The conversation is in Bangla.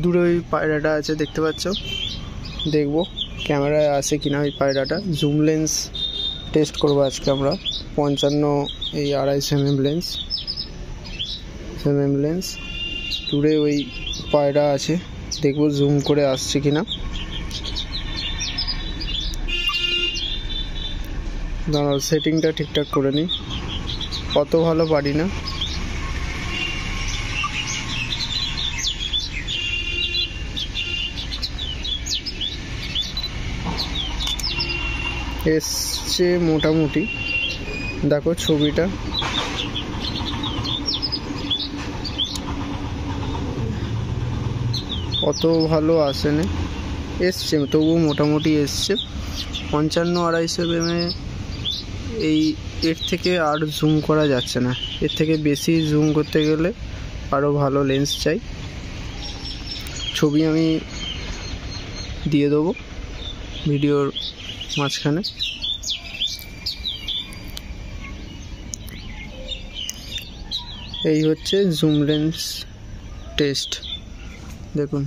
দূরে ওই পায়রাটা আছে দেখতে পাচ্ছ, দেখবো ক্যামেরায় আসে কিনা ওই পায়রাটা। জুম লেন্স টেস্ট করবো আজকে আমরা, 55 এই 250 mm লেন্স। দূরে ওই পায়রা আছে, দেখবো জুম করে আসছে কিনা। দাঁড়াও সেটিংটা ঠিকঠাক করে নিই, অত ভালো পারি না। এসছে মোটামুটি, দেখো ছবিটা। অত ভালো আসেনি, এসছে তবু মোটামুটি এসছে। 55-250 mm এই এর থেকে আর জুম করা যাচ্ছে না, এর থেকে বেশি জুম করতে গেলে আরও ভালো লেন্স চাই। ছবি আমি দিয়ে দেবো ভিডিওর মাঝখানে। এই হচ্ছে জুম লেন্স টেস্ট, দেখুন।